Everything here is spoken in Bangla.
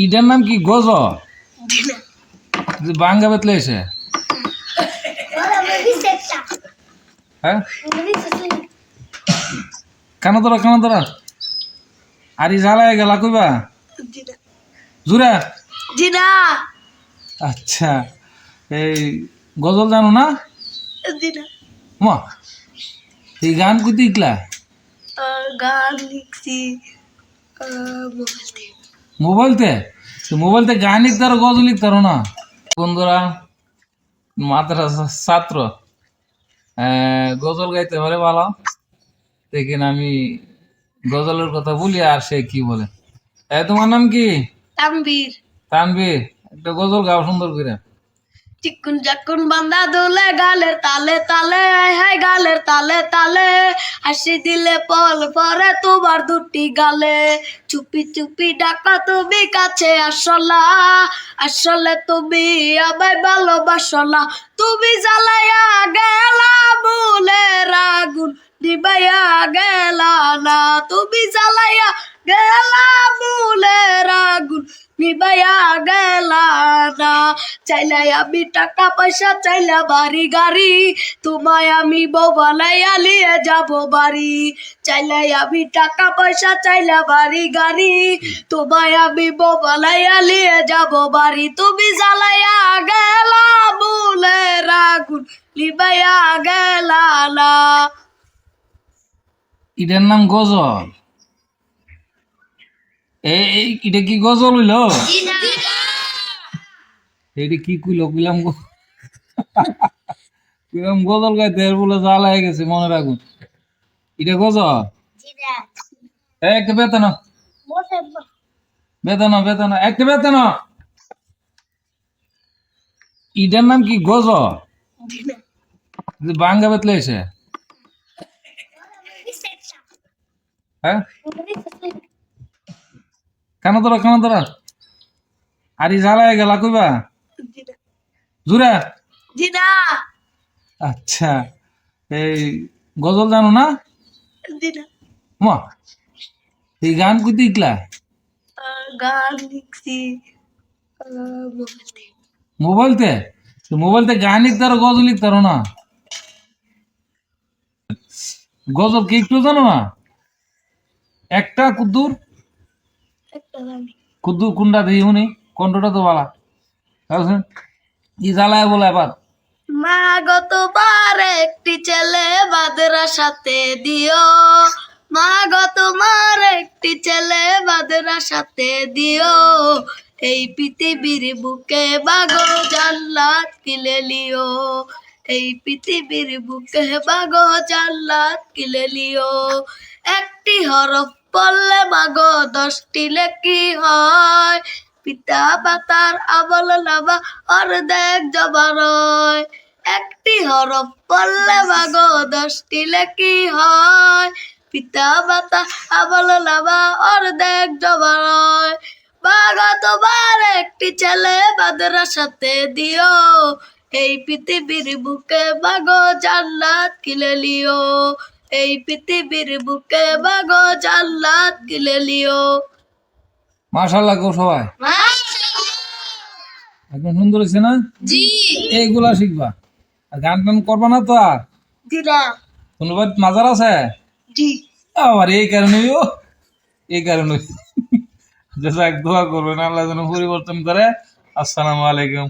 ইটার নাম কি গজল? বাঙ্গা বেতলে এসে হ্যাঁ কানা ধরা আরি জ্বালায় গেলা কইবা জুরা। জিনা আচ্ছা এই গজল জানো না? জিনা মা এই গান কইতে ইকলা গান লিখছি মোবাইলতে মোবাইলতে গান লিখতে আর গজল লিখতে পারো না? বন্ধুরা মাদ্রাসা ছাত্র গজল গাইতে পারে ভালো, দেখেন আমি গজলের কথা বলি আর সে কি বলে। তোমার নাম কি? তানবীর। তানবীর, একটা গজল গাও সুন্দর করে। চিকুন চাকুন বান্দা দোলে গালের তালে তালে হাই গালের তালে তালে হাসি দিলে পল পরে তোমার দুটি গালে চুপি চুপি ডাকা তুমি কাছে আসলা আসলে তুমি আমায় ভালোবাসলা তুমি জ্বালাইয়া গেলা বুলের আগুন নিবাইয়া গেলা না তুমি জ্বালাইয়া গেলা বুলের আগুন নিবাইয়া গেলা না চাইলে আমি টাকা পয়সা চাইলে বাড়ি গাড়ি তোমায় আমি বউ বানাইয়া নিয়ে যাব বাড়ি চাইলে আমি টাকা পয়সা চাইলে বাড়ি গাড়ি তোমায় আমি বউ বানাইয়া নিয়ে যাব বাড়ি তুমি জ্বালাইয়া গেলা বুলের আগুন নিবাইয়া গেলা না। এটার নাম গজল? এটা কি গজল হইল? এইটা কি কইলো কইলাম কইলাম গজল গাইতে বলে জ্বালায় গেছে মনে রাখুন। এটা গজল? একটা বেতন বেতন বেতন একটা বেতন। এটার নাম কি গজল? বাঙ্গা বেতলে এসে হ্যাঁ কানা ধরা আরি জ্বালায় গেলা কইবা জুরা। জিনা আচ্ছা এই গজল জানো না? জিনা মা এই গান কইতে ইকলা গান লিখছি মোবাইলতে মোবাইলতে গান লিখতে আর গজল লিখতে পারো না? গজল কি একটু জানো না? একটা কুদ্দুর কুদ্দুর কুন্ডা দিয়ে উনি কণ্ঠটা তো বালা ই জ্বালায় বলে আবার মা গতবার একটি ছেলে মাদ্রাসাতে দিও মা গতবার একটি ছেলে মাদ্রাসাতে দিও এই পৃথিবীর বুকে বাগো জান্নাত কিলে লিও এই পৃথিবীর বুকে বাগো জান্নাত কিলে লিও একটি হরফ পড়লে মাগো 10টি লেখি হয় পিতা মাতার আমল নামা অর্ধেক জমা রয় একটি হরফ পড়লে মাগো 10টি লেখি হয় পিতা মাতা আমল নামা অর্ধেক জমা রয় বাগো তোমার একটি ছেলে মাদ্রাসাতে দিও এই পৃথিবীর বুকে বাগো জান্নাত কিলে লিও এই পৃথিবীর বুকে বাগো জান্নাত কিলে লিও। মাশাআল্লাহ গো সবাই একদম সুন্দর হয়েছে না? জি এইগুলা শিখবা আর গান টান করবা না তো? আর দিনা কোনোবার মাজার আছে? জি আবার এই কারণে দোয়া করবেন আল্লাহ যেন পরিবর্তন করে। আসসালামু আলাইকুম।